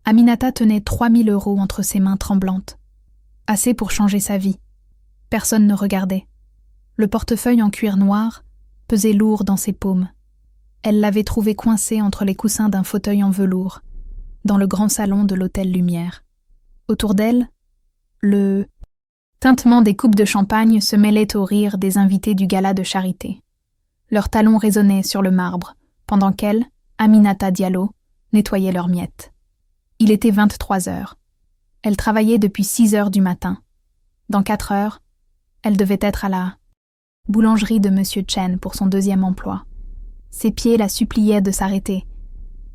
Aminata tenait 3 000 € entre ses mains tremblantes. Assez pour changer sa vie. Personne ne regardait. Le portefeuille en cuir noir pesait lourd dans ses paumes. Elle l'avait trouvé coincé entre les coussins d'un fauteuil en velours, dans le grand salon de l'hôtel Lumière. Autour d'elle, le tintement des coupes de champagne se mêlait au rire des invités du gala de charité. Leurs talons résonnaient sur le marbre, pendant qu'elle, Aminata Diallo, nettoyait leurs miettes. Il était 23 heures. Elle travaillait depuis 6 heures du matin. Dans 4 heures, elle devait être à la boulangerie de M. Chen pour son 2e emploi. Ses pieds la suppliaient de s'arrêter,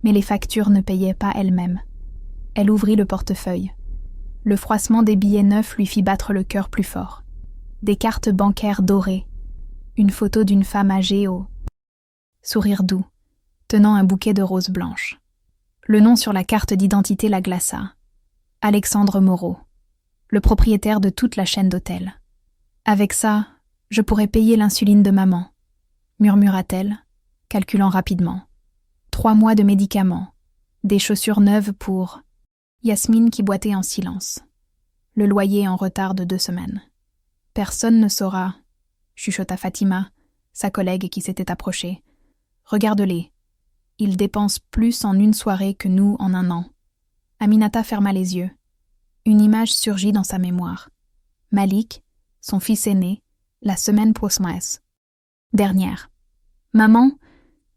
mais les factures ne payaient pas elles-mêmes. Elle ouvrit le portefeuille. Le froissement des billets neufs lui fit battre le cœur plus fort. Des cartes bancaires dorées, une photo d'une femme âgée au sourire doux, tenant un bouquet de roses blanches. Le nom sur la carte d'identité la glaça. Alexandre Moreau, le propriétaire de toute la chaîne d'hôtels. Avec ça, je pourrais payer l'insuline de maman, murmura-t-elle, calculant rapidement. 3 mois de médicaments, des chaussures neuves pour Yasmine qui boitait en silence. Le loyer en retard de 2 semaines. Personne ne saura, chuchota Fatima, sa collègue qui s'était approchée. Regarde-les. Ils dépensent plus en une soirée que nous en un an. Aminata ferma les yeux. Une image surgit dans sa mémoire. Malik, son fils aîné, la semaine post-messe. Dernière. Maman,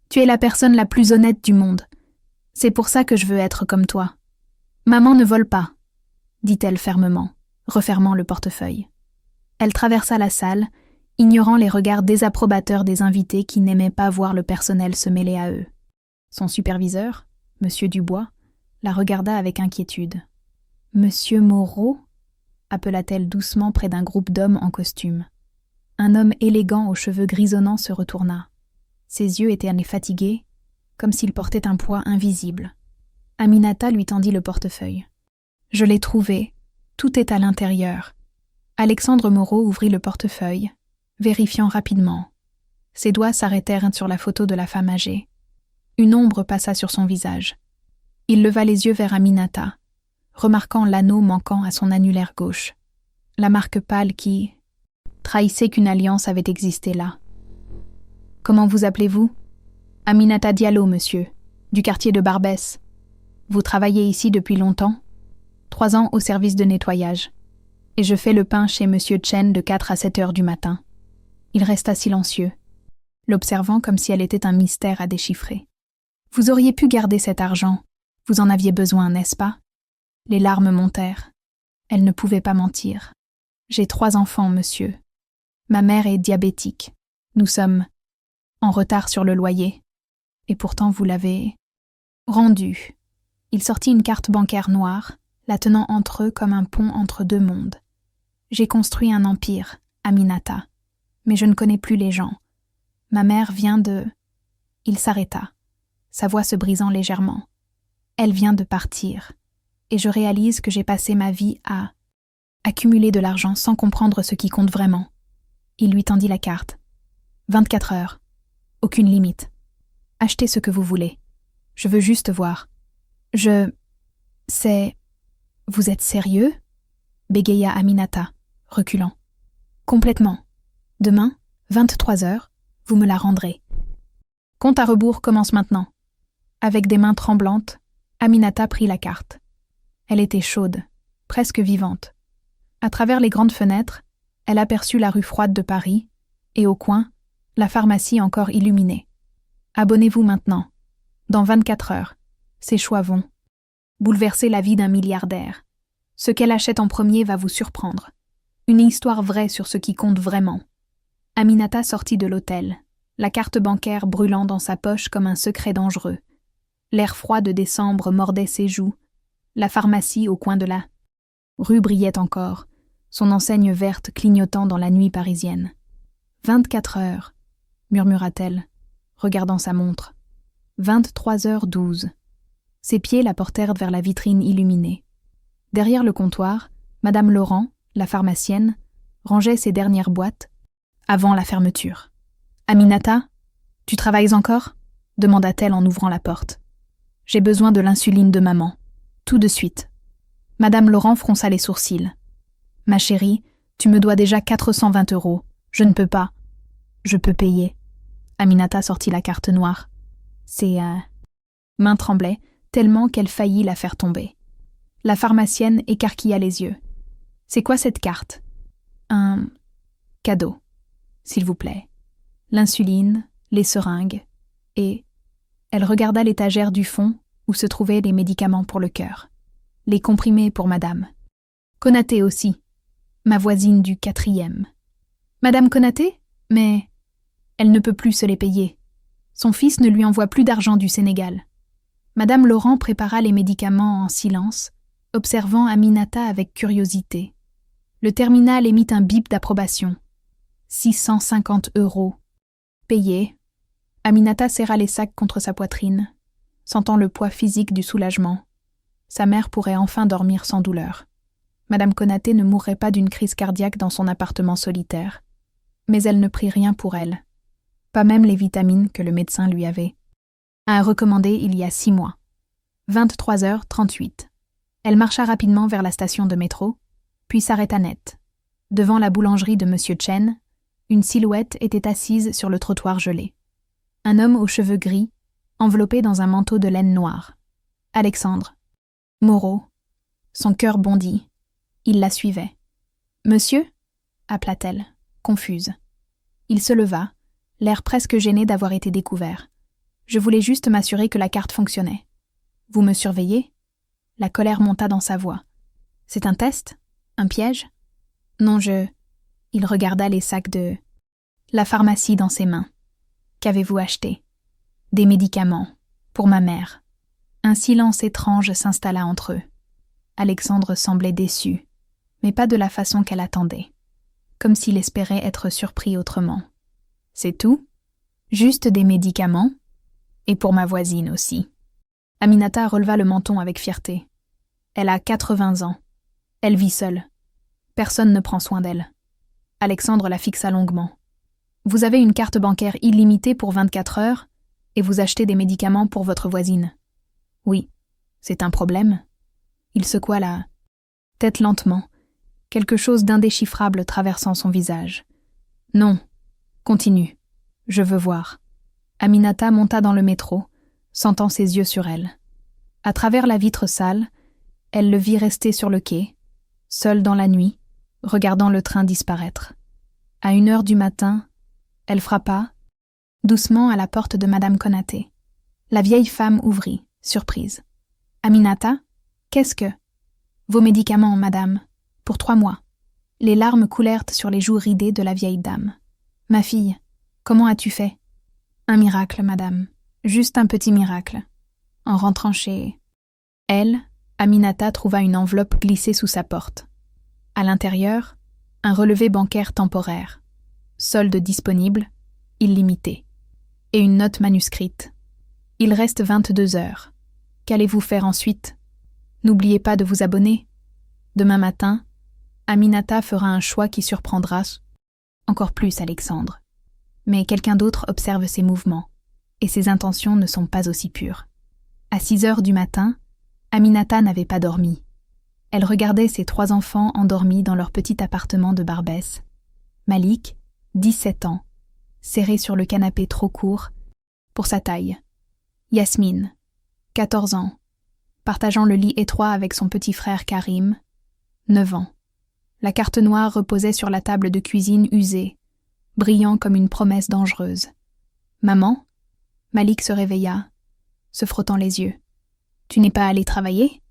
tu es la personne la plus honnête du monde. C'est pour ça que je veux être comme toi. Maman ne vole pas, dit-elle fermement, refermant le portefeuille. Elle traversa la salle, ignorant les regards désapprobateurs des invités qui n'aimaient pas voir le personnel se mêler à eux. Son superviseur, M. Dubois, la regarda avec inquiétude. « Monsieur Moreau ?» appela-t-elle doucement près d'un groupe d'hommes en costume. Un homme élégant aux cheveux grisonnants se retourna. Ses yeux étaient fatigués, comme s'il portait un poids invisible. Aminata lui tendit le portefeuille. « Je l'ai trouvé. Tout est à l'intérieur. » Alexandre Moreau ouvrit le portefeuille, vérifiant rapidement. Ses doigts s'arrêtèrent sur la photo de la femme âgée. Une ombre passa sur son visage. Il leva les yeux vers Aminata, remarquant l'anneau manquant à son annulaire gauche. La marque pâle qui trahissait qu'une alliance avait existé là. « Comment vous appelez-vous ?»« Aminata Diallo, monsieur, du quartier de Barbès. Vous travaillez ici depuis longtemps ? 3 ans au service de nettoyage. Et je fais le pain chez monsieur Chen de 4 à 7 heures du matin. » Il resta silencieux, l'observant comme si elle était un mystère à déchiffrer. « Vous auriez pu garder cet argent. Vous en aviez besoin, n'est-ce pas ?» Les larmes montèrent. Elle ne pouvait pas mentir. « J'ai 3 enfants, monsieur. Ma mère est diabétique. Nous sommes en retard sur le loyer. Et pourtant vous l'avez rendu. » Il sortit une carte bancaire noire, la tenant entre eux comme un pont entre 2 mondes. « J'ai construit un empire, Aminata. Mais je ne connais plus les gens. Ma mère vient de... » Il s'arrêta, sa voix se brisant légèrement. « Elle vient de partir. Et je réalise que j'ai passé ma vie à accumuler de l'argent sans comprendre ce qui compte vraiment. » Il lui tendit la carte. « 24 heures. Aucune limite. Achetez ce que vous voulez. Je veux juste voir. » C'est... Vous êtes sérieux ? Bégaya Aminata, reculant. Complètement. Demain, 23 heures, vous me la rendrez. Compte à rebours commence maintenant. Avec des mains tremblantes, Aminata prit la carte. Elle était chaude, presque vivante. À travers les grandes fenêtres, elle aperçut la rue froide de Paris, et au coin, la pharmacie encore illuminée. Abonnez-vous maintenant. Dans 24 heures, ses choix vont bouleverser la vie d'un milliardaire. Ce qu'elle achète en premier va vous surprendre. Une histoire vraie sur ce qui compte vraiment. Aminata sortit de l'hôtel, la carte bancaire brûlant dans sa poche comme un secret dangereux. L'air froid de décembre mordait ses joues. La pharmacie au coin de la rue brillait encore, son enseigne verte clignotant dans la nuit parisienne. 24 heures, murmura-t-elle, regardant sa montre. 23h12. Ses pieds la portèrent vers la vitrine illuminée. Derrière le comptoir, Madame Laurent, la pharmacienne, rangeait ses dernières boîtes avant la fermeture. « Aminata, tu travailles encore ?» demanda-t-elle en ouvrant la porte. « J'ai besoin de l'insuline de maman. Tout de suite. Madame Laurent fronça les sourcils. Ma chérie, tu me dois déjà 420 €. Je ne peux pas. Je peux payer. Aminata sortit la carte noire. C'est Main tremblait, tellement qu'elle faillit la faire tomber. La pharmacienne écarquilla les yeux. C'est quoi cette carte? Un cadeau, s'il vous plaît. L'insuline, les seringues, et... Elle regarda l'étagère du fond où se trouvaient les médicaments pour le cœur. Les comprimés pour madame. Konaté aussi, ma voisine du 4e. Madame Konaté? Mais... Elle ne peut plus se les payer. Son fils ne lui envoie plus d'argent du Sénégal. Madame Laurent prépara les médicaments en silence, observant Aminata avec curiosité. Le terminal émit un bip d'approbation. 650 €. Payé. Aminata serra les sacs contre sa poitrine, sentant le poids physique du soulagement. Sa mère pourrait enfin dormir sans douleur. Madame Konaté ne mourrait pas d'une crise cardiaque dans son appartement solitaire. Mais elle ne prit rien pour elle. Pas même les vitamines que le médecin lui avait recommandées il y a 6 mois. 23h38. Elle marcha rapidement vers la station de métro, puis s'arrêta net. Devant la boulangerie de Monsieur Chen, une silhouette était assise sur le trottoir gelé. Un homme aux cheveux gris, enveloppé dans un manteau de laine noire. Alexandre. Moreau. Son cœur bondit. Il la suivait. « Monsieur » appela-t-elle, confuse. Il se leva, l'air presque gêné d'avoir été découvert. « Je voulais juste m'assurer que la carte fonctionnait. »« Vous me surveillez ?» La colère monta dans sa voix. « C'est un test? Un piège? » « Non, je... » Il regarda les sacs de... La pharmacie dans ses mains. « Qu'avez-vous acheté? » ?»« Des médicaments. Pour ma mère. » Un silence étrange s'installa entre eux. Alexandre semblait déçu, mais pas de la façon qu'elle attendait. Comme s'il espérait être surpris autrement. « C'est tout? Juste des médicaments? Et pour ma voisine aussi. » Aminata releva le menton avec fierté. Elle a 80 ans. Elle vit seule. Personne ne prend soin d'elle. Alexandre la fixa longuement. « Vous avez une carte bancaire illimitée pour 24 heures et vous achetez des médicaments pour votre voisine. » « Oui, c'est un problème. » Il secoua la tête lentement, quelque chose d'indéchiffrable traversant son visage. « Non, continue. Je veux voir. » Aminata monta dans le métro, sentant ses yeux sur elle. À travers la vitre sale, elle le vit rester sur le quai, seule dans la nuit, regardant le train disparaître. À 1h du matin, elle frappa, doucement à la porte de Madame Konaté. La vieille femme ouvrit, surprise. « Aminata, qu'est-ce que... »« Vos médicaments, madame, pour 3 mois. » Les larmes coulèrent sur les joues ridées de la vieille dame. « Ma fille, comment as-tu fait ?»« Un miracle, madame. Juste un petit miracle. » En rentrant chez... Elle, Aminata trouva une enveloppe glissée sous sa porte. À l'intérieur, un relevé bancaire temporaire. Solde disponible, illimité. Et une note manuscrite. « Il reste 22 heures. Qu'allez-vous faire ensuite? N'oubliez pas de vous abonner. Demain matin, Aminata fera un choix qui surprendra encore plus Alexandre. Mais quelqu'un d'autre observe ses mouvements, et ses intentions ne sont pas aussi pures. À 6h du matin, Aminata n'avait pas dormi. Elle regardait ses 3 enfants endormis dans leur petit appartement de Barbès. Malik, 17 ans, serré sur le canapé trop court pour sa taille. Yasmine, 14 ans, partageant le lit étroit avec son petit frère Karim, 9 ans. La carte noire reposait sur la table de cuisine usée, brillant comme une promesse dangereuse. « Maman ?» Malik se réveilla, se frottant les yeux. « Tu n'es pas allé travailler ?»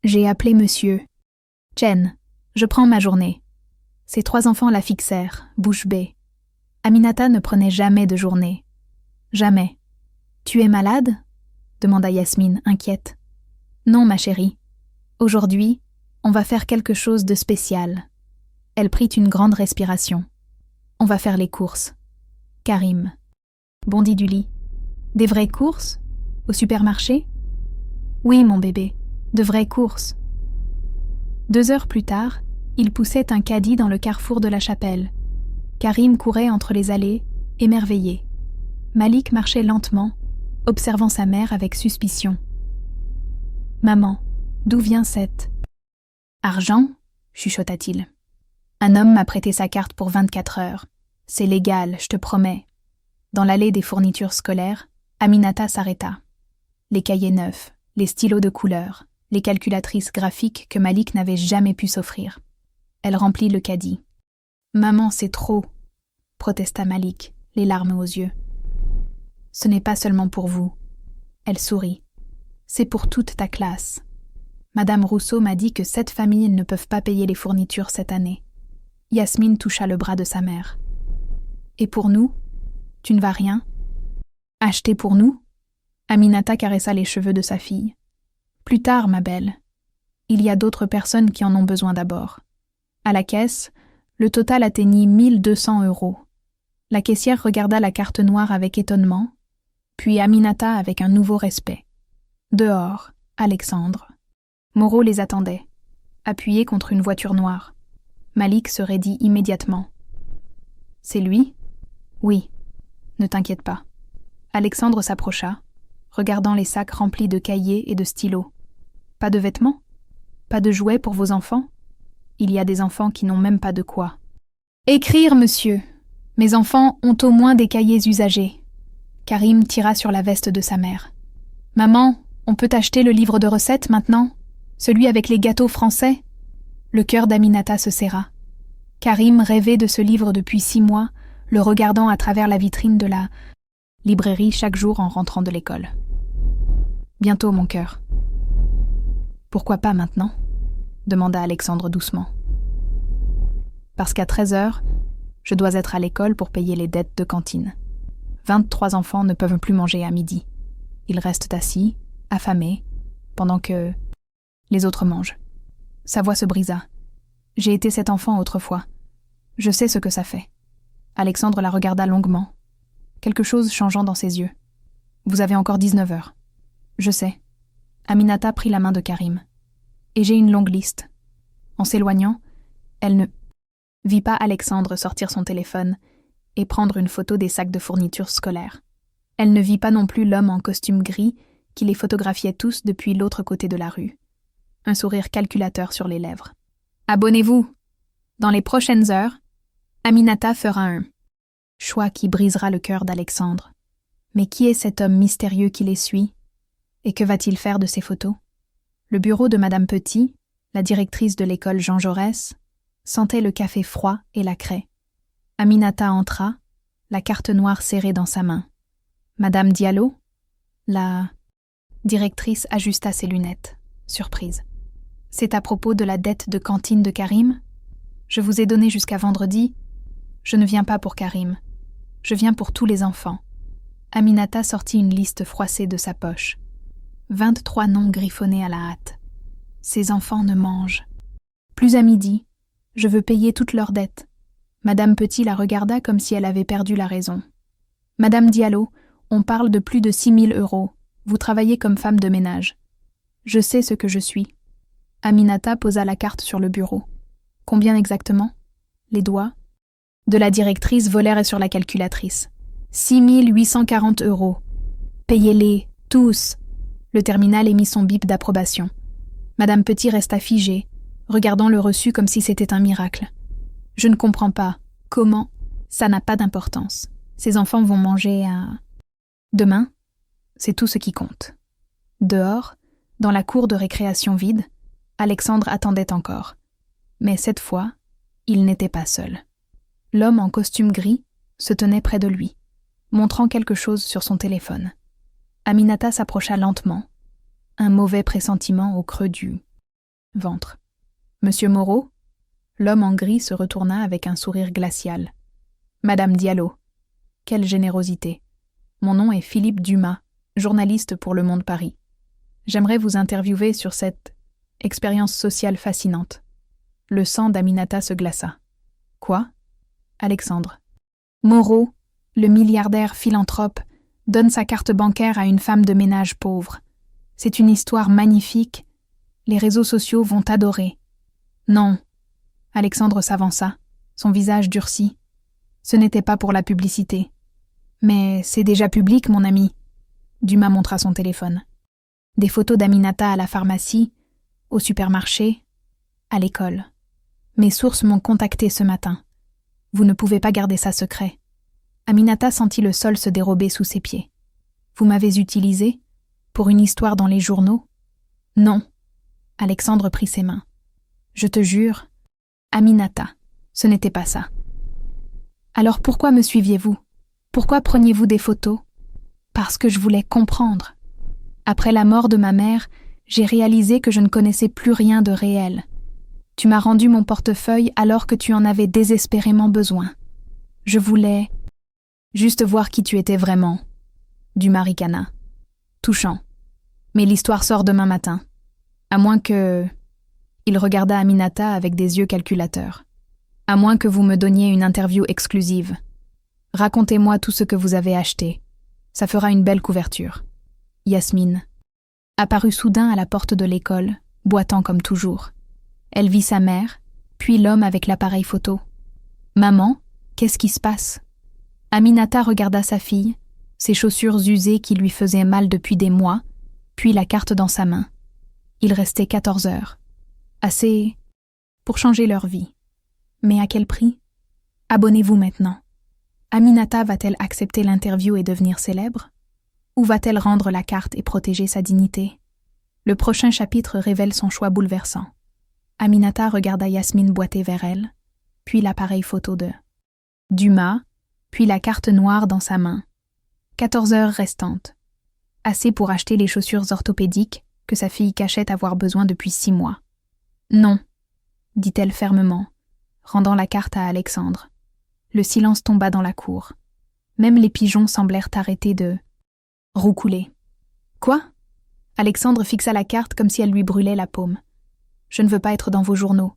J'ai appelé monsieur. « Chen, je prends ma journée. » Ses 3 enfants la fixèrent, bouche bée. Aminata ne prenait jamais de journée. Jamais. « Tu es malade ?» demanda Yasmine, inquiète. « Non, ma chérie. Aujourd'hui, on va faire quelque chose de spécial. » Elle prit une grande respiration. « On va faire les courses. » Karim bondit du lit. « Des vraies courses? Au supermarché? » « Oui, mon bébé, de vraies courses. » 2 heures plus tard, il poussait un caddie dans le carrefour de la chapelle. Karim courait entre les allées, émerveillé. Malik marchait lentement, observant sa mère avec suspicion. « Maman, D'où vient cette argent? Chuchota-t-il. Un homme m'a prêté sa carte pour 24 heures. C'est légal, je te promets. Dans l'allée des fournitures scolaires, Aminata s'arrêta. Les cahiers neufs, les stylos de couleur, les calculatrices graphiques que Malik n'avait jamais pu s'offrir. Elle remplit le caddie. « Maman, c'est trop !» protesta Malik, les larmes aux yeux. « Ce n'est pas seulement pour vous. » Elle sourit. « C'est pour toute ta classe. Madame Rousseau m'a dit que 7 familles ne peuvent pas payer les fournitures cette année. » Yasmine toucha le bras de sa mère. « Et pour nous? Tu ne vas rien? Acheter pour nous ?» Aminata caressa les cheveux de sa fille. « Plus tard, ma belle. Il y a d'autres personnes qui en ont besoin d'abord. » À la caisse, le total atteignit 1200 €. La caissière regarda la carte noire avec étonnement, puis Aminata avec un nouveau respect. Dehors, Alexandre. Moreau les attendait, appuyé contre une voiture noire. Malik se raidit immédiatement. « C'est lui ? » ?»« Oui. Ne t'inquiète pas. » Alexandre s'approcha, regardant les sacs remplis de cahiers et de stylos. « Pas de vêtements ? Pas de jouets pour vos enfants ? Il y a des enfants qui n'ont même pas de quoi. »« Écrire, monsieur. Mes enfants ont au moins des cahiers usagés. » Karim tira sur la veste de sa mère. « Maman, on peut acheter le livre de recettes maintenant ? Celui avec les gâteaux français ?» Le cœur d'Aminata se serra. Karim rêvait de ce livre depuis 6 mois, le regardant à travers la vitrine de la librairie chaque jour en rentrant de l'école. « Bientôt, mon cœur. »« Pourquoi pas maintenant ?» demanda Alexandre doucement. « Parce qu'à 13h, je dois être à l'école pour payer les dettes de cantine. 23 enfants ne peuvent plus manger à midi. Ils restent assis, affamés, pendant que les autres mangent. » Sa voix se brisa. « J'ai été cet enfant autrefois. Je sais ce que ça fait. » Alexandre la regarda longuement, quelque chose changeant dans ses yeux. « Vous avez encore 19 heures. »« Je sais. » Aminata prit la main de Karim. « Et j'ai une longue liste. » En s'éloignant, elle ne vit pas Alexandre sortir son téléphone et prendre une photo des sacs de fournitures scolaires. Elle ne vit pas non plus l'homme en costume gris qui les photographiait tous depuis l'autre côté de la rue. Un sourire calculateur sur les lèvres. « Abonnez-vous. Dans les prochaines heures, Aminata fera un choix qui brisera le cœur d'Alexandre. Mais qui est cet homme mystérieux qui les suit? Et que va-t-il faire de ces photos? » Le bureau de Madame Petit, la directrice de l'école Jean Jaurès, sentait le café froid et la craie. Aminata entra, la carte noire serrée dans sa main. « Madame Diallo ?» La directrice ajusta ses lunettes, surprise. « C'est à propos de la dette de cantine de Karim ? Je vous ai donné jusqu'à vendredi. Je ne viens pas pour Karim. Je viens pour tous les enfants. » Aminata sortit une liste froissée de sa poche. 23 noms griffonnés à la hâte. Ces enfants ne mangent. Plus à midi, je veux payer toutes leurs dettes. Madame Petit la regarda comme si elle avait perdu la raison. Madame Diallo, on parle de plus de 6 000 €. Vous travaillez comme femme de ménage. Je sais ce que je suis. Aminata posa la carte sur le bureau. Combien exactement? Les doigts de la directrice volèrent sur la calculatrice. 6 840 €. Payez-les, tous. Le terminal émit son bip d'approbation. Madame Petit resta figée, regardant le reçu comme si c'était un miracle. Je ne comprends pas. Comment? Ça n'a pas d'importance. Ces enfants vont manger à... Demain, c'est tout ce qui compte. Dehors, dans la cour de récréation vide, Alexandre attendait encore. Mais cette fois, il n'était pas seul. L'homme en costume gris se tenait près de lui, montrant quelque chose sur son téléphone. Aminata s'approcha lentement, un mauvais pressentiment au creux du ventre. « Monsieur Moreau ?» L'homme en gris se retourna avec un sourire glacial. « Madame Diallo. Quelle générosité. Mon nom est Philippe Dumas, journaliste pour Le Monde Paris. J'aimerais vous interviewer sur cette expérience sociale fascinante. » Le sang d'Aminata se glaça. « Quoi ?» Alexandre. « Moreau, le milliardaire philanthrope, donne sa carte bancaire à une femme de ménage pauvre. C'est une histoire magnifique. Les réseaux sociaux vont adorer. » « Non. » Alexandre s'avança, son visage durci. « Ce n'était pas pour la publicité. »« Mais c'est déjà public, mon ami. » Dumas montra son téléphone. Des photos d'Aminata à la pharmacie, au supermarché, à l'école. Mes sources m'ont contacté ce matin. Vous ne pouvez pas garder ça secret. Aminata sentit le sol se dérober sous ses pieds. Vous m'avez utilisé pour une histoire dans les journaux? Non. Alexandre prit ses mains. Je te jure, Aminata, ce n'était pas ça. Alors pourquoi me suiviez-vous? Pourquoi preniez-vous des photos? Parce que je voulais comprendre. Après la mort de ma mère, j'ai réalisé que je ne connaissais plus rien de réel. Tu m'as rendu mon portefeuille alors que tu en avais désespérément besoin. Je voulais juste voir qui tu étais vraiment. Dumas ricana. Touchant. Mais l'histoire sort demain matin. À moins que... Il regarda Aminata avec des yeux calculateurs. À moins que vous me donniez une interview exclusive. Racontez-moi tout ce que vous avez acheté. Ça fera une belle couverture. Yasmine apparut soudain à la porte de l'école, boitant comme toujours. Elle vit sa mère, puis l'homme avec l'appareil photo. « Maman, qu'est-ce qui se passe ?» Aminata regarda sa fille, ses chaussures usées qui lui faisaient mal depuis des mois, puis la carte dans sa main. Il restait 14 heures. Assez pour changer leur vie. Mais à quel prix? Abonnez-vous maintenant. Aminata va-t-elle accepter l'interview et devenir célèbre? Ou va-t-elle rendre la carte et protéger sa dignité? Le prochain chapitre révèle son choix bouleversant. Aminata regarda Yasmine boiter vers elle, puis l'appareil photo de Dumas, puis la carte noire dans sa main. 14 heures restantes. Assez pour acheter les chaussures orthopédiques que sa fille cachait avoir besoin depuis 6 mois. Non, dit-elle fermement, rendant la carte à Alexandre. Le silence tomba dans la cour. Même les pigeons semblèrent arrêter de roucouler. Quoi? Alexandre fixa la carte comme si elle lui brûlait la paume. Je ne veux pas être dans vos journaux.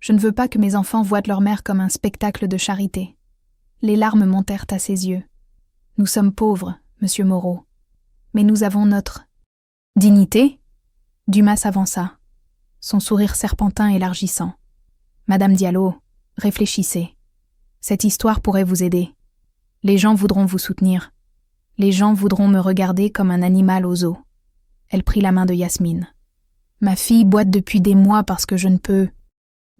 Je ne veux pas que mes enfants voient leur mère comme un spectacle de charité. Les larmes montèrent à ses yeux. Nous sommes pauvres, monsieur Moreau. Mais nous avons notre dignité? Dumas s'avança, son sourire serpentin élargissant. Madame Diallo, réfléchissez. Cette histoire pourrait vous aider. Les gens voudront vous soutenir. Les gens voudront me regarder comme un animal au zoo. Elle prit la main de Yasmine. Ma fille boite depuis des mois parce que je ne peux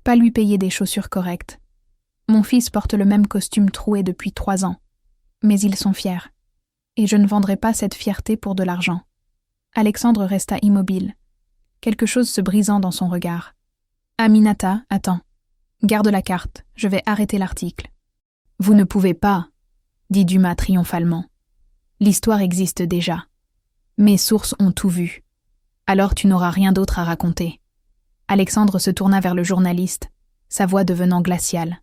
pas lui payer des chaussures correctes. Mon fils porte le même costume troué depuis 3 ans. Mais ils sont fiers. Et je ne vendrai pas cette fierté pour de l'argent. Alexandre resta immobile, quelque chose se brisant dans son regard. Aminata, attends. Garde la carte, je vais arrêter l'article. Vous ne pouvez pas, dit Dumas triomphalement. L'histoire existe déjà. Mes sources ont tout vu. Alors tu n'auras rien d'autre à raconter. Alexandre se tourna vers le journaliste, sa voix devenant glaciale.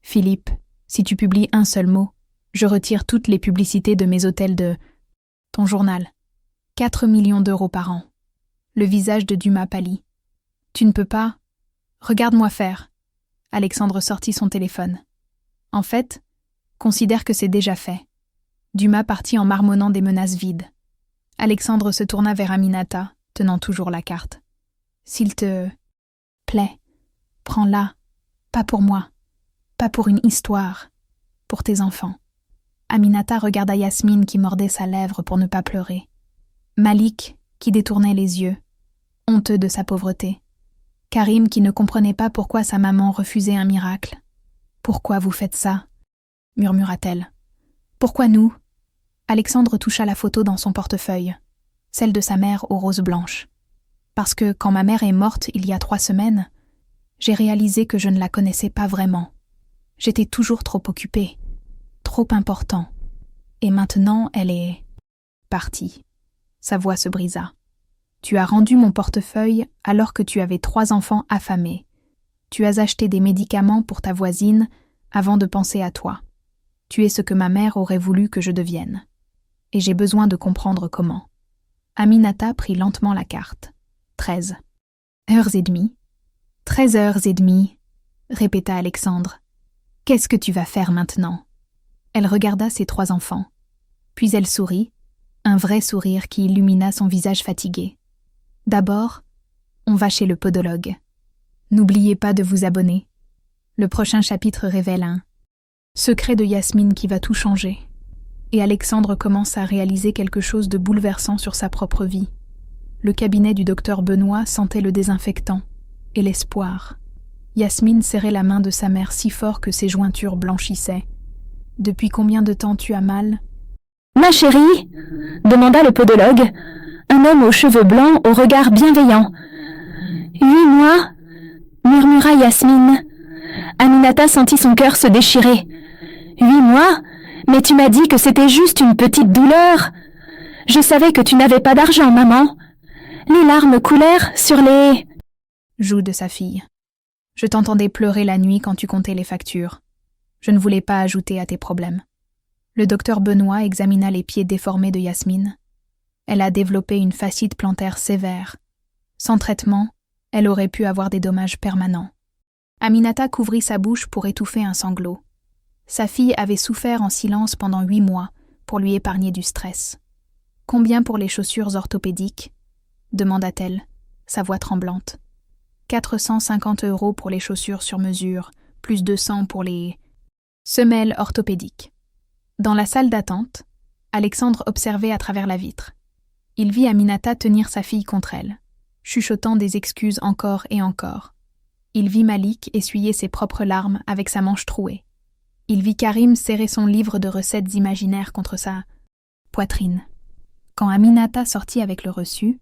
Philippe, si tu publies un seul mot, je retire toutes les publicités de mes hôtels de ton journal. 4 millions d'euros par an. Le visage de Dumas pâlit. Tu ne peux pas. Regarde-moi faire. Alexandre sortit son téléphone. En fait, considère que c'est déjà fait. Dumas partit en marmonnant des menaces vides. Alexandre se tourna vers Aminata, tenant toujours la carte. S'il te plaît, prends-la. Pas pour moi. Pas pour une histoire. Pour tes enfants. Aminata regarda Yasmine qui mordait sa lèvre pour ne pas pleurer. Malik qui détournait les yeux, honteux de sa pauvreté. Karim qui ne comprenait pas pourquoi sa maman refusait un miracle. « Pourquoi vous faites ça ?» murmura-t-elle. « Pourquoi nous ?» Alexandre toucha la photo dans son portefeuille, celle de sa mère aux roses blanches. Parce que quand ma mère est morte il y a 3 semaines, j'ai réalisé que je ne la connaissais pas vraiment. J'étais toujours trop occupée, trop important. Et maintenant, elle est partie. Sa voix se brisa. Tu as rendu mon portefeuille alors que tu avais 3 enfants affamés. Tu as acheté des médicaments pour ta voisine avant de penser à toi. Tu es ce que ma mère aurait voulu que je devienne. Et j'ai besoin de comprendre comment. Aminata prit lentement la carte. 13 heures et demie. 13 heures et demie, répéta Alexandre. Qu'est-ce que tu vas faire maintenant? Elle regarda ses 3 enfants. Puis elle sourit, un vrai sourire qui illumina son visage fatigué. D'abord, on va chez le podologue. N'oubliez pas de vous abonner. Le prochain chapitre révèle un secret de Yasmine qui va tout changer. Et Alexandre commence à réaliser quelque chose de bouleversant sur sa propre vie. Le cabinet du docteur Benoît sentait le désinfectant et l'espoir. Yasmine serrait la main de sa mère si fort que ses jointures blanchissaient. « Depuis combien de temps tu as mal ?»« Ma chérie, demanda le podologue, un homme aux cheveux blancs, au regard bienveillant. 8 mois, murmura Yasmine. Aminata sentit son cœur se déchirer. 8 mois? Mais tu m'as dit que c'était juste une petite douleur. Je savais que tu n'avais pas d'argent, maman. Les larmes coulèrent sur les joues de sa fille. Je t'entendais pleurer la nuit quand tu comptais les factures. Je ne voulais pas ajouter à tes problèmes. Le docteur Benoît examina les pieds déformés de Yasmine. Elle a développé une fascite plantaire sévère. Sans traitement, elle aurait pu avoir des dommages permanents. Aminata couvrit sa bouche pour étouffer un sanglot. Sa fille avait souffert en silence pendant 8 mois pour lui épargner du stress. « Combien pour les chaussures orthopédiques ?» demanda-t-elle, sa voix tremblante. 450 € pour les chaussures sur mesure, plus 200 pour les semelles orthopédiques. Dans la salle d'attente, Alexandre observait à travers la vitre. Il vit Aminata tenir sa fille contre elle, chuchotant des excuses encore et encore. Il vit Malik essuyer ses propres larmes avec sa manche trouée. Il vit Karim serrer son livre de recettes imaginaires contre sa poitrine. Quand Aminata sortit avec le reçu,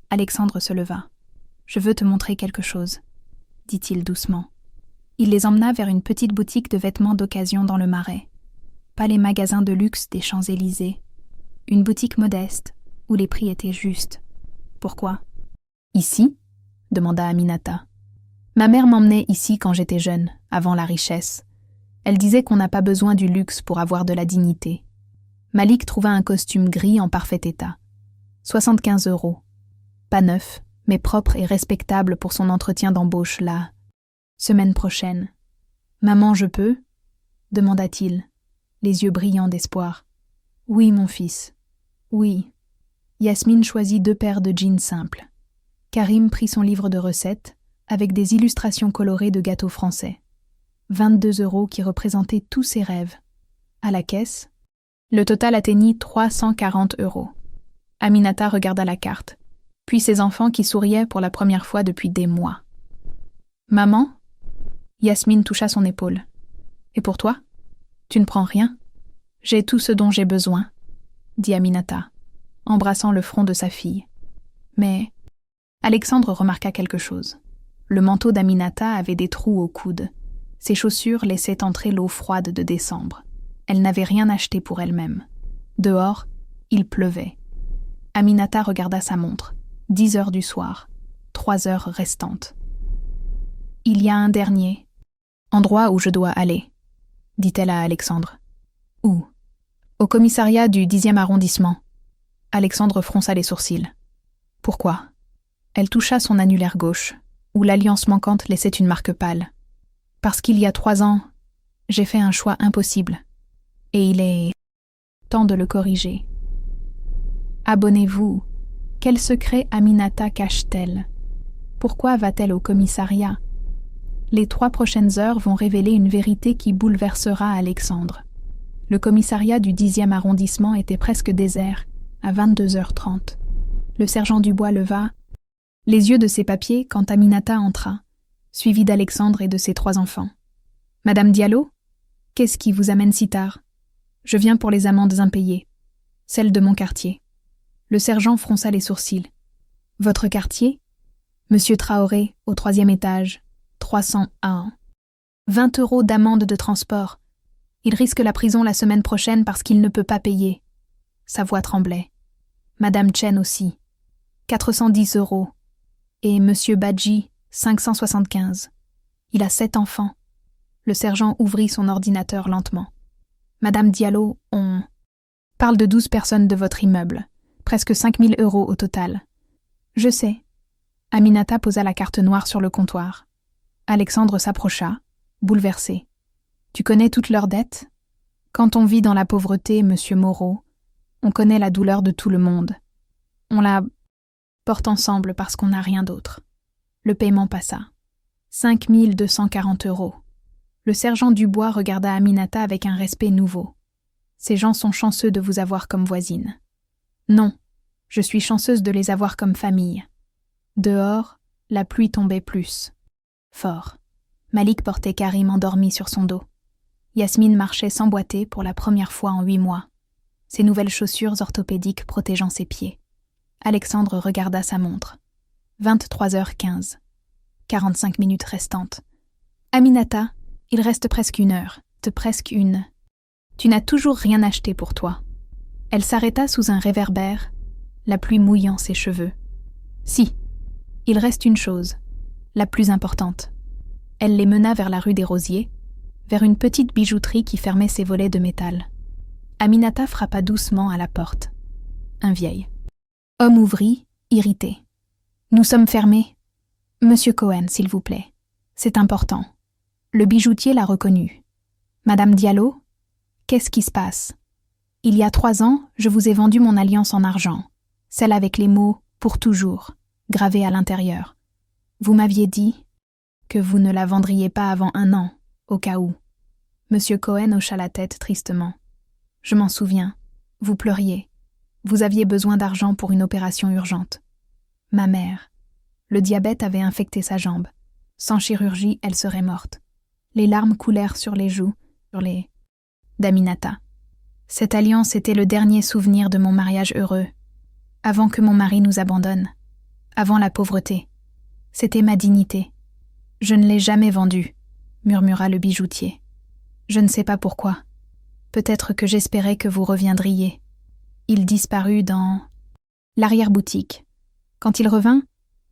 Alexandre se leva. « Je veux te montrer quelque chose, » dit-il doucement. Il les emmena vers une petite boutique de vêtements d'occasion dans le Marais. Pas les magasins de luxe des Champs-Élysées. Une boutique modeste, où les prix étaient justes. « Pourquoi ?»« Ici ?» demanda Aminata. « Ma mère m'emmenait ici quand j'étais jeune, avant la richesse. Elle disait qu'on n'a pas besoin du luxe pour avoir de la dignité. » Malik trouva un costume gris en parfait état. 75 €. Pas neuf, mais propre et respectable pour son entretien d'embauche la semaine prochaine. « Maman, je peux ?» demanda-t-il, les yeux brillants d'espoir. « Oui, mon fils. Oui. » Yasmine choisit 2 paires de jeans simples. Karim prit son livre de recettes avec des illustrations colorées de gâteaux français. 22 € qui représentaient tous ses rêves. À la caisse, le total atteignit 340 €. Aminata regarda la carte, puis ses enfants qui souriaient pour la première fois depuis des mois. « Maman ?» Yasmine toucha son épaule. « Et pour toi? Tu ne prends rien? J'ai tout ce dont j'ai besoin, » dit Aminata, embrassant le front de sa fille. Mais Alexandre remarqua quelque chose. Le manteau d'Aminata avait des trous au coude. Ses chaussures laissaient entrer l'eau froide de décembre. Elle n'avait rien acheté pour elle-même. Dehors, il pleuvait. Aminata regarda sa montre. 10 heures du soir. 3 heures restantes. « Il y a un dernier endroit où je dois aller, » dit-elle à Alexandre. « Où ?»« Au commissariat du 10e arrondissement. » Alexandre fronça les sourcils. « Pourquoi ?» Elle toucha son annulaire gauche, où l'alliance manquante laissait une marque pâle. « Parce qu'il y a 3 ans, j'ai fait un choix impossible. Et il est temps de le corriger. » Abonnez-vous. Quel secret Aminata cache-t-elle? Pourquoi va-t-elle au commissariat? Les 3 prochaines heures vont révéler une vérité qui bouleversera Alexandre. Le commissariat du 10e arrondissement était presque désert, à 22h30. Le sergent Dubois leva les yeux de ses papiers quand Aminata entra, suivie d'Alexandre et de ses 3 enfants. « Madame Diallo, qu'est-ce qui vous amène si tard? Je viens pour les amendes impayées, celles de mon quartier. » Le sergent fronça les sourcils. « Votre quartier? Monsieur Traoré, au 3e étage, 301. 20 € d'amende de transport. Il risque la prison la semaine prochaine parce qu'il ne peut pas payer. » Sa voix tremblait. « Madame Chen aussi. 410 €. Et Monsieur Badji, 575. Il a 7 enfants. » Le sergent ouvrit son ordinateur lentement. « Madame Diallo, on parle de 12 personnes de votre immeuble. Presque 5 000 € au total. »« Je sais. » Aminata posa la carte noire sur le comptoir. Alexandre s'approcha, bouleversé. « Tu connais toutes leurs dettes? Quand on vit dans la pauvreté, monsieur Moreau, on connaît la douleur de tout le monde. On la porte ensemble parce qu'on n'a rien d'autre. » Le paiement passa. 5 240 €. Le sergent Dubois regarda Aminata avec un respect nouveau. « Ces gens sont chanceux de vous avoir comme voisine. » « Non, Je suis chanceuse de les avoir comme famille. » Dehors, la pluie tombait plus fort. Malik portait Karim endormi sur son dos. Yasmine marchait sans boiter pour la première fois en 8 mois, ses nouvelles chaussures orthopédiques protégeant ses pieds. Alexandre regarda sa montre. 23h15. 45 minutes restantes. « Aminata, il reste presque 1 heure, presque une. Tu n'as toujours rien acheté pour toi. » Elle s'arrêta sous un réverbère, la pluie mouillant ses cheveux. « Si, il reste une chose, la plus importante. » Elle les mena vers la rue des Rosiers, vers une petite bijouterie qui fermait ses volets de métal. Aminata frappa doucement à la porte. Un vieil homme ouvrit, irrité. « Nous sommes fermés. Monsieur Cohen, s'il vous plaît. C'est important. » Le bijoutier la reconnut. « Madame Diallo, qu'est-ce qui se passe? Il y a 3 ans, je vous ai vendu mon alliance en argent, celle avec les mots « pour toujours » gravés à l'intérieur. Vous m'aviez dit que vous ne la vendriez pas avant 1 an, au cas où. » Monsieur Cohen hocha la tête tristement. « Je m'en souviens. Vous pleuriez. Vous aviez besoin d'argent pour une opération urgente. Ma mère. Le diabète avait infecté sa jambe. Sans chirurgie, elle serait morte. » Les larmes coulèrent sur les joues, sur les d'Aminata. Cette alliance était le dernier souvenir de mon mariage heureux, avant que mon mari nous abandonne, avant la pauvreté. C'était ma dignité. Je ne l'ai jamais vendue, murmura le bijoutier. Je ne sais pas pourquoi. Peut-être que j'espérais que vous reviendriez. Il disparut dans l'arrière-boutique. Quand il revint,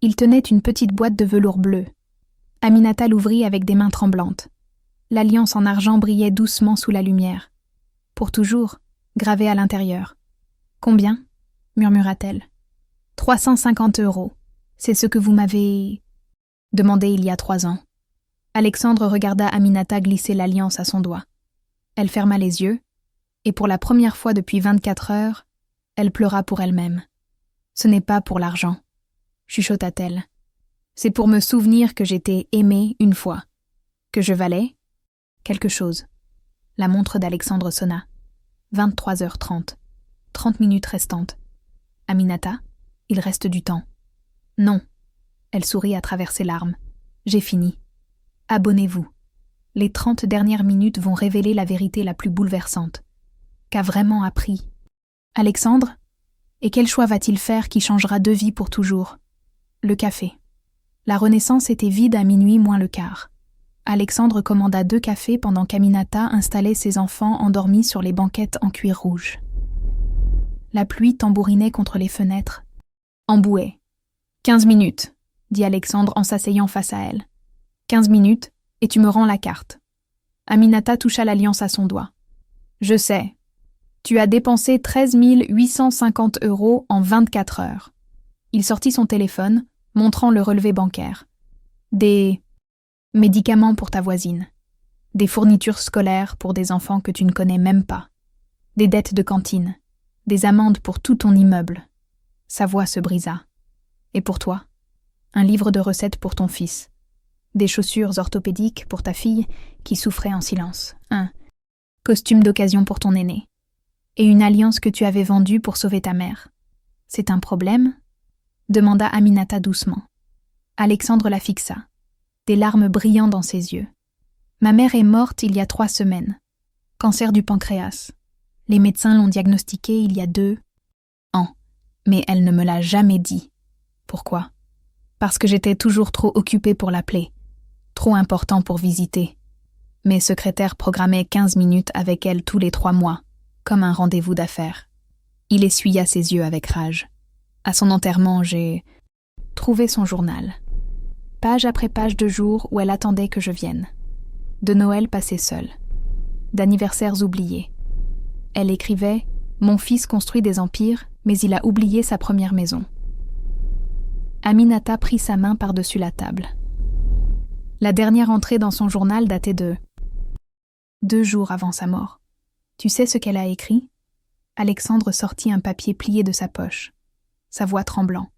il tenait une petite boîte de velours bleu. Aminata l'ouvrit avec des mains tremblantes. L'alliance en argent brillait doucement sous la lumière. « Pour toujours », gravé à l'intérieur. « Combien ?» murmura-t-elle. « 350 €. C'est ce que vous m'avez demandé il y a 3 ans. » Alexandre regarda Aminata glisser l'alliance à son doigt. Elle ferma les yeux, et pour la première fois depuis 24 heures, elle pleura pour elle-même. « Ce n'est pas pour l'argent, » chuchota-t-elle. « C'est pour me souvenir que j'étais aimée une fois, que je valais quelque chose. » La montre d'Alexandre sonna. 23h30. 30 minutes restantes. « Aminata, il reste du temps. » « Non. » Elle sourit à travers ses larmes. « J'ai fini. Abonnez-vous. Les 30 dernières minutes vont révéler la vérité la plus bouleversante. Qu'a vraiment appris Alexandre? Et quel choix va-t-il faire qui changera 2 vies pour toujours? Le café. La Renaissance était vide à minuit moins le quart. Alexandre commanda 2 cafés pendant qu'Aminata installait ses enfants endormis sur les banquettes en cuir rouge. La pluie tambourinait contre les fenêtres. Embouait. 15 minutes, dit Alexandre en s'asseyant face à elle. 15 minutes, et tu me rends la carte. Aminata toucha l'alliance à son doigt. Je sais. Tu as dépensé 13 850 € en 24 heures. Il sortit son téléphone, montrant le relevé bancaire. Des médicaments pour ta voisine. Des fournitures scolaires pour des enfants que tu ne connais même pas. Des dettes de cantine. Des amendes pour tout ton immeuble. Sa voix se brisa. Et pour toi? Un livre de recettes pour ton fils. Des chaussures orthopédiques pour ta fille qui souffrait en silence. Un costume d'occasion pour ton aîné. Et une alliance que tu avais vendue pour sauver ta mère. C'est un problème? Demanda Aminata doucement. Alexandre la fixa, des larmes brillant dans ses yeux. Ma mère est morte il y a 3 semaines. Cancer du pancréas. Les médecins l'ont diagnostiqué il y a 2 ans. Mais elle ne me l'a jamais dit. Pourquoi? Parce que j'étais toujours trop occupée pour l'appeler. Trop important pour visiter. Mes secrétaires programmaient 15 minutes avec elle tous les 3 mois, comme un rendez-vous d'affaires. Il essuya ses yeux avec rage. À son enterrement, j'ai trouvé son journal. Page après page de jours où elle attendait que je vienne. De Noël passé seul. D'anniversaires oubliés. Elle écrivait « Mon fils construit des empires, mais il a oublié sa première maison. » Aminata prit sa main par-dessus la table. La dernière entrée dans son journal datait de 2 jours avant sa mort. Tu sais ce qu'elle a écrit? Alexandre sortit un papier plié de sa poche, sa voix tremblant.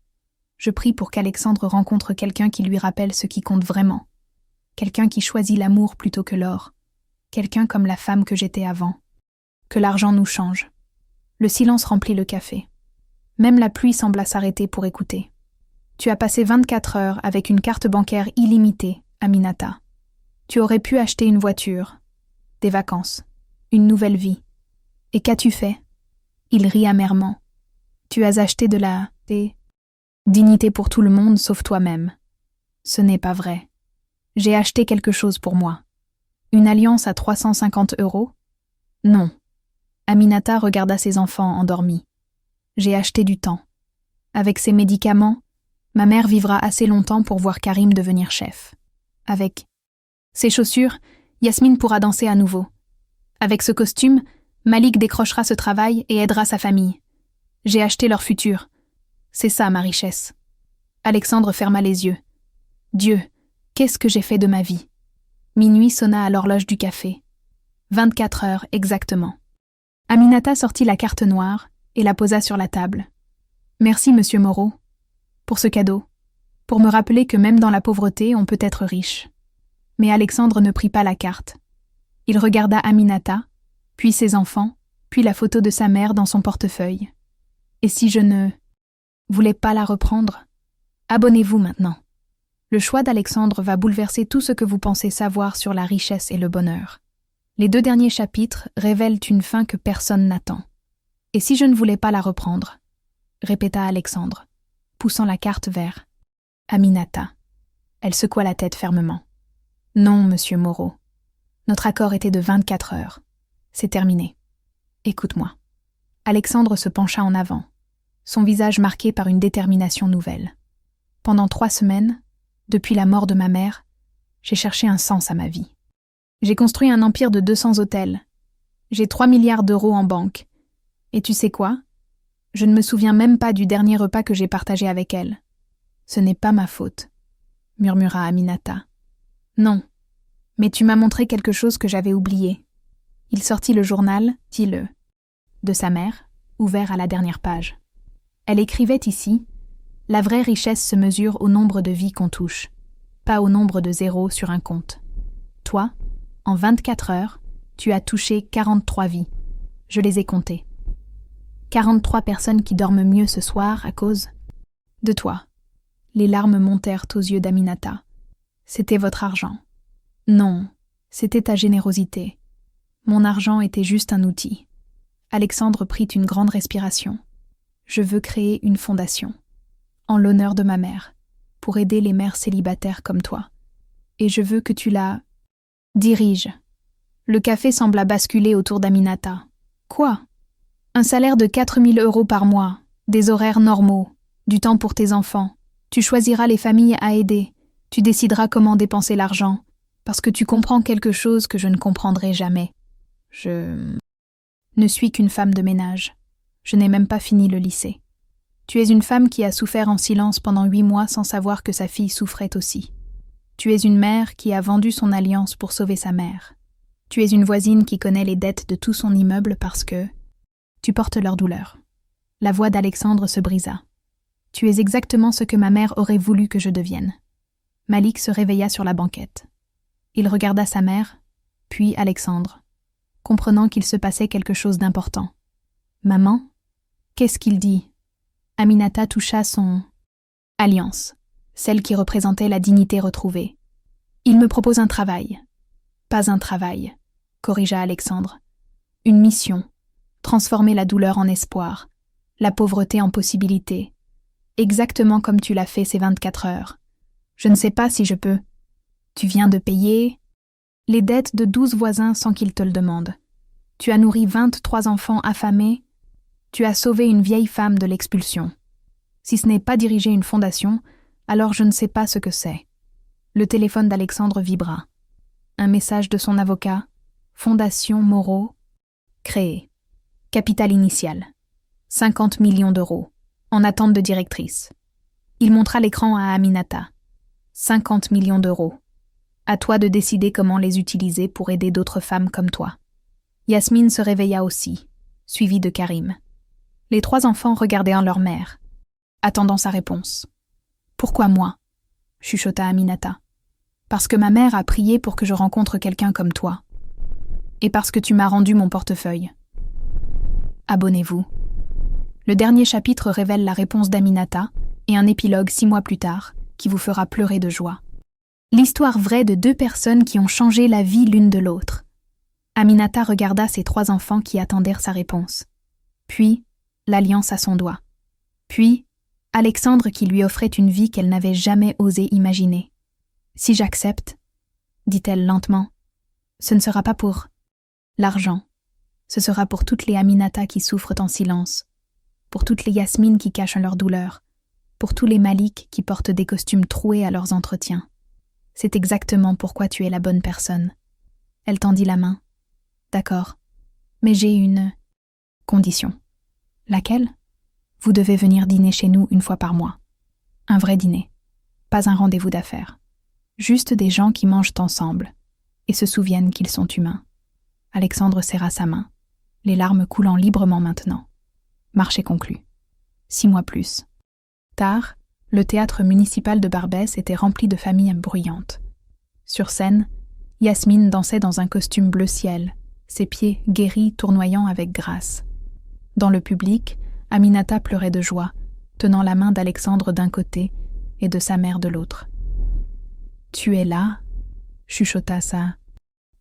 Je prie pour qu'Alexandre rencontre quelqu'un qui lui rappelle ce qui compte vraiment. Quelqu'un qui choisit l'amour plutôt que l'or. Quelqu'un comme la femme que j'étais avant. Que l'argent nous change. Le silence remplit le café. Même la pluie sembla s'arrêter pour écouter. Tu as passé 24 heures avec une carte bancaire illimitée, Aminata. Tu aurais pu acheter une voiture, des vacances, une nouvelle vie. Et qu'as-tu fait? Il rit amèrement. Tu as acheté de la dignité pour tout le monde sauf toi-même. Ce n'est pas vrai. J'ai acheté quelque chose pour moi. Une alliance à 350 €? Non. Aminata regarda ses enfants endormis. J'ai acheté du temps. Avec ces médicaments, ma mère vivra assez longtemps pour voir Karim devenir chef. Avec ces chaussures, Yasmine pourra danser à nouveau. Avec ce costume, Malik décrochera ce travail et aidera sa famille. J'ai acheté leur futur. C'est ça ma richesse. Alexandre ferma les yeux. Dieu, qu'est-ce que j'ai fait de ma vie? Minuit sonna à l'horloge du café. 24 heures exactement. Aminata sortit la carte noire et la posa sur la table. Merci, monsieur Moreau, pour ce cadeau, pour me rappeler que même dans la pauvreté, on peut être riche. Mais Alexandre ne prit pas la carte. Il regarda Aminata, puis ses enfants, puis la photo de sa mère dans son portefeuille. Et si je ne voulais pas la reprendre? Abonnez-vous maintenant. Le choix d'Alexandre va bouleverser tout ce que vous pensez savoir sur la richesse et le bonheur. Les 2 derniers chapitres révèlent une fin que personne n'attend. Et si je ne voulais pas la reprendre? Répéta Alexandre, poussant la carte vers Aminata. Elle secoua la tête fermement. Non, monsieur Moreau. Notre accord était de 24 heures. C'est terminé. Écoute-moi. Alexandre se pencha en avant, son visage marqué par une détermination nouvelle. Pendant 3 semaines, depuis la mort de ma mère, j'ai cherché un sens à ma vie. J'ai construit un empire de 200 hôtels. J'ai 3 milliards d'euros en banque. Et tu sais quoi? Je ne me souviens même pas du dernier repas que j'ai partagé avec elle. Ce n'est pas ma faute, murmura Aminata. Non, mais tu m'as montré quelque chose que j'avais oublié. Il sortit le journal, dis-le, de sa mère, ouvert à la dernière page. Elle écrivait ici: la vraie richesse se mesure au nombre de vies qu'on touche, pas au nombre de zéros sur un compte. Toi, en 24 heures, tu as touché 43 vies. Je les ai comptées. 43 personnes qui dorment mieux ce soir à cause de toi. Les larmes montèrent aux yeux d'Aminata. C'était votre argent. Non, c'était ta générosité. Mon argent était juste un outil. Alexandre prit une grande respiration. Je veux créer une fondation, en l'honneur de ma mère, pour aider les mères célibataires comme toi. Et je veux que tu la diriges. Le café sembla basculer autour d'Aminata. Quoi? Un salaire de 4 000 € par mois, des horaires normaux, du temps pour tes enfants. Tu choisiras les familles à aider. Tu décideras comment dépenser l'argent, parce que tu comprends quelque chose que je ne comprendrai jamais. Je ne suis qu'une femme de ménage. Je n'ai même pas fini le lycée. Tu es une femme qui a souffert en silence pendant 8 mois sans savoir que sa fille souffrait aussi. Tu es une mère qui a vendu son alliance pour sauver sa mère. Tu es une voisine qui connaît les dettes de tout son immeuble parce que tu portes leur douleur. La voix d'Alexandre se brisa. Tu es exactement ce que ma mère aurait voulu que je devienne. Malik se réveilla sur la banquette. Il regarda sa mère, puis Alexandre, comprenant qu'il se passait quelque chose d'important. « Maman, qu'est-ce qu'il dit ?» Aminata toucha son alliance, celle qui représentait la dignité retrouvée. « Il me propose un travail. »« Pas un travail, » corrigea Alexandre. « Une mission, transformer la douleur en espoir, la pauvreté en possibilité, exactement comme tu l'as fait ces 24 heures. Je ne sais pas si je peux. Tu viens de payer les dettes de 12 voisins sans qu'ils te le demandent. Tu as nourri 23 enfants affamés. Tu as sauvé une vieille femme de l'expulsion. Si ce n'est pas diriger une fondation, alors je ne sais pas ce que c'est. » Le téléphone d'Alexandre vibra. Un message de son avocat. Fondation Moreau. Créée. Capital initial. 50 millions d'euros. En attente de directrice. Il montra l'écran à Aminata. 50 millions d'euros. À toi de décider comment les utiliser pour aider d'autres femmes comme toi. Yasmine se réveilla aussi, suivie de Karim. Les 3 enfants regardèrent leur mère, attendant sa réponse. « Pourquoi moi ?» chuchota Aminata. « Parce que ma mère a prié pour que je rencontre quelqu'un comme toi. Et parce que tu m'as rendu mon portefeuille. Abonnez-vous. Le dernier chapitre révèle la réponse d'Aminata et un épilogue 6 mois plus tard qui vous fera pleurer de joie. L'histoire vraie de 2 personnes qui ont changé la vie l'une de l'autre. Aminata regarda ses 3 enfants qui attendèrent sa réponse. Puis, l'alliance à son doigt. Puis, Alexandre qui lui offrait une vie qu'elle n'avait jamais osé imaginer. « Si j'accepte, dit-elle lentement, ce ne sera pas pour l'argent. Ce sera pour toutes les Aminata qui souffrent en silence, pour toutes les Yasmine qui cachent leur douleur, pour tous les Malik qui portent des costumes troués à leurs entretiens. C'est exactement pourquoi tu es la bonne personne. » Elle tendit la main. « D'accord, mais j'ai une condition. » « Laquelle ? Vous devez venir dîner chez nous 1 fois par mois. Un vrai dîner. Pas un rendez-vous d'affaires. Juste des gens qui mangent ensemble et se souviennent qu'ils sont humains. » Alexandre serra sa main, les larmes coulant librement maintenant. Marché conclu. 6 mois plus. Tard, le théâtre municipal de Barbès était rempli de familles bruyantes. Sur scène, Yasmine dansait dans un costume bleu ciel, ses pieds guéris tournoyant avec grâce. Dans le public, Aminata pleurait de joie, tenant la main d'Alexandre d'un côté et de sa mère de l'autre. « Tu es là ?» chuchota sa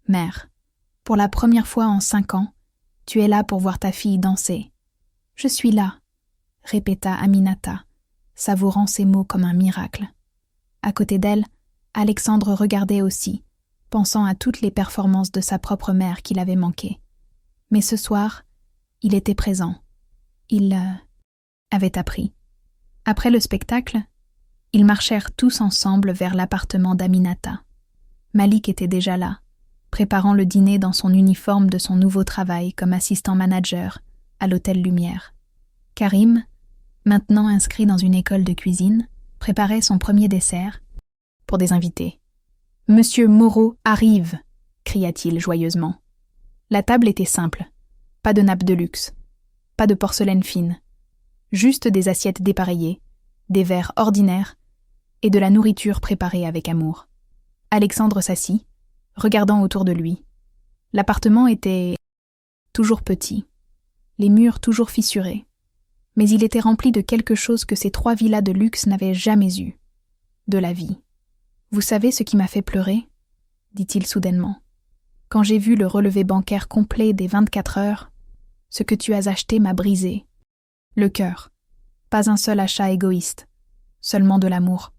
mère. « Pour la première fois en 5 ans, tu es là pour voir ta fille danser. »« Je suis là », répéta Aminata, savourant ces mots comme un miracle. À côté d'elle, Alexandre regardait aussi, pensant à toutes les performances de sa propre mère qu'il avait manquées. Mais ce soir, il était présent. Il avait appris. Après le spectacle, ils marchèrent tous ensemble vers l'appartement d'Aminata. Malik était déjà là, préparant le dîner dans son uniforme de son nouveau travail comme assistant manager à l'Hôtel Lumière. Karim, maintenant inscrit dans une école de cuisine, préparait son premier dessert pour des invités. « Monsieur Moreau arrive !» cria-t-il joyeusement. La table était simple. Pas de nappe de luxe. Pas de porcelaine fine. Juste des assiettes dépareillées, des verres ordinaires et de la nourriture préparée avec amour. Alexandre s'assit, regardant autour de lui. L'appartement était toujours petit, les murs toujours fissurés, mais il était rempli de quelque chose que ces 3 villas de luxe n'avaient jamais eu. De la vie. « Vous savez ce qui m'a fait pleurer ?» dit-il soudainement. « Quand j'ai vu le relevé bancaire complet des 24 heures, ce que tu as acheté m'a brisé. Le cœur. Pas un seul achat égoïste. Seulement de l'amour.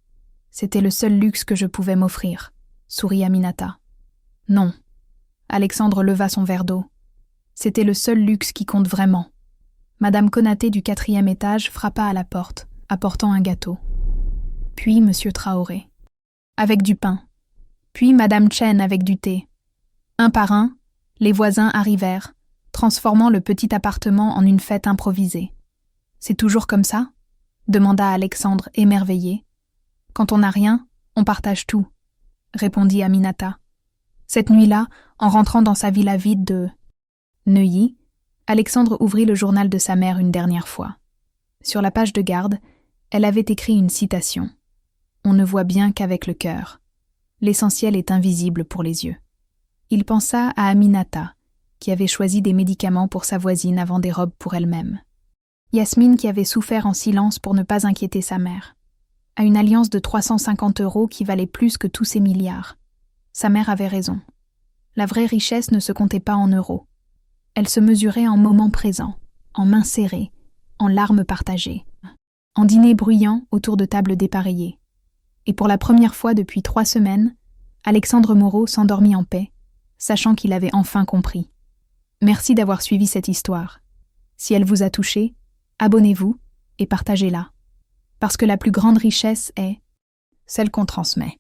C'était le seul luxe que je pouvais m'offrir, » sourit Aminata. « Non. » Alexandre leva son verre d'eau. « C'était le seul luxe qui compte vraiment. » Madame Konaté du 4e étage frappa à la porte, apportant un gâteau. Puis Monsieur Traoré. Avec du pain. Puis Madame Chen avec du thé. Un par un, les voisins arrivèrent, transformant le petit appartement en une fête improvisée. « C'est toujours comme ça ?» demanda Alexandre émerveillé. « Quand on n'a rien, on partage tout », répondit Aminata. Cette nuit-là, en rentrant dans sa villa vide de Neuilly, Alexandre ouvrit le journal de sa mère une dernière fois. Sur la page de garde, elle avait écrit une citation. « On ne voit bien qu'avec le cœur. L'essentiel est invisible pour les yeux. » Il pensa à Aminata, qui avait choisi des médicaments pour sa voisine avant des robes pour elle-même. Yasmine qui avait souffert en silence pour ne pas inquiéter sa mère. À une alliance de 350 € qui valait plus que tous ses milliards. Sa mère avait raison. La vraie richesse ne se comptait pas en euros. Elle se mesurait en moments présents, en mains serrées, en larmes partagées, en dîners bruyants autour de tables dépareillées. Et pour la première fois depuis 3 semaines, Alexandre Moreau s'endormit en paix, sachant qu'il avait enfin compris. Merci d'avoir suivi cette histoire. Si elle vous a touché, abonnez-vous et partagez-la. Parce que la plus grande richesse est celle qu'on transmet.